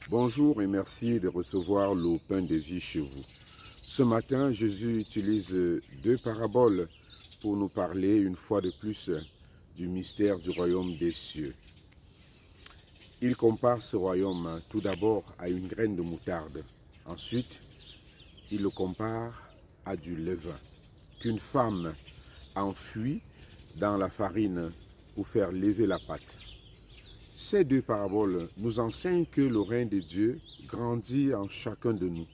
Bonjour et merci de recevoir le pain de vie chez vous. Ce matin, Jésus utilise deux paraboles pour nous parler une fois de plus du mystère du royaume des cieux. Il compare ce royaume tout d'abord à une graine de moutarde. Ensuite, il le compare à du levain qu'une femme enfouit dans la farine pour faire lever la pâte. Ces deux paraboles nous enseignent que le règne de Dieu grandit en chacun de nous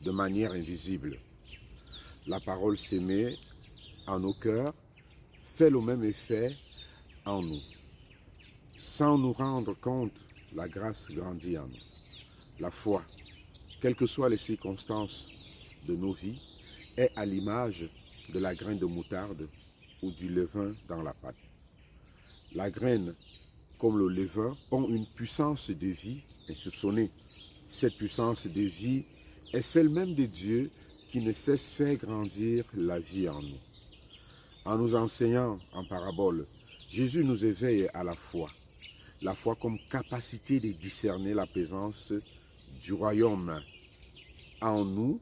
de manière invisible. La parole s'émet en nos cœurs fait le même effet en nous. Sans nous rendre compte, la grâce grandit en nous. La foi, quelles que soient les circonstances de nos vies, est à l'image de la graine de moutarde ou du levain dans la pâte. La graine, comme le levain, ont une puissance de vie insoupçonnée. Cette puissance de vie est celle même de Dieu qui ne cesse faire grandir la vie en nous. En nous enseignant en parabole, Jésus nous éveille à la foi comme capacité de discerner la présence du royaume en nous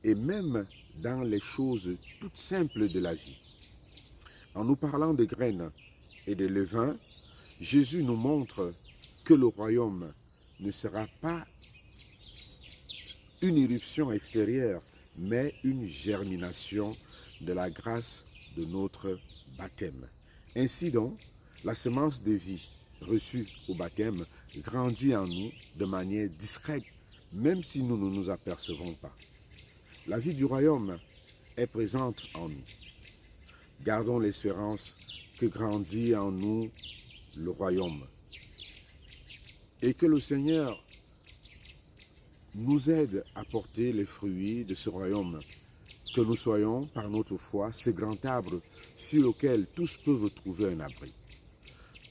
et même dans les choses toutes simples de la vie. En nous parlant de graines et de levain, Jésus nous montre que le royaume ne sera pas une éruption extérieure, mais une germination de la grâce de notre baptême. Ainsi donc, la semence de vie reçue au baptême grandit en nous de manière discrète, même si nous ne nous apercevons pas. La vie du royaume est présente en nous. Gardons l'espérance que grandit en nous le royaume. Et que le Seigneur nous aide à porter les fruits de ce royaume. Que nous soyons, par notre foi, ce grand arbre sur lequel tous peuvent trouver un abri.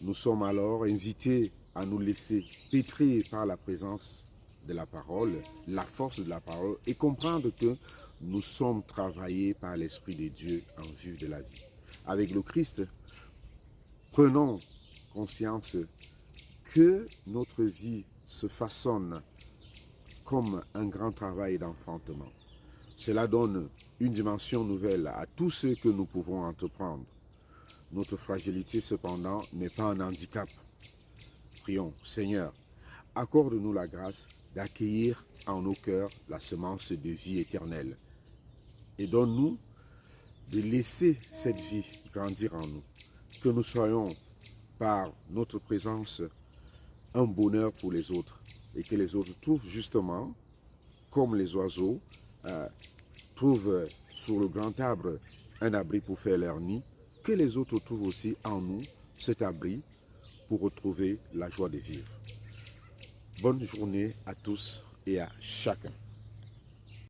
Nous sommes alors invités à nous laisser pétrir par la présence de la parole, la force de la parole, et comprendre que nous sommes travaillés par l'Esprit de Dieu en vue de la vie. Avec le Christ, prenons conscience que notre vie se façonne comme un grand travail d'enfantement. Cela donne une dimension nouvelle à tout ce que nous pouvons entreprendre. Notre fragilité, cependant, n'est pas un handicap. Prions, Seigneur, accorde-nous la grâce d'accueillir en nos cœurs la semence de vie éternelle et donne-nous de laisser cette vie grandir en nous. Que nous soyons, par notre présence, un bonheur pour les autres et que les autres trouvent justement, comme les oiseaux, trouvent sur le grand arbre un abri pour faire leur nid, que les autres trouvent aussi en nous cet abri pour retrouver la joie de vivre. Bonne journée à tous et à chacun.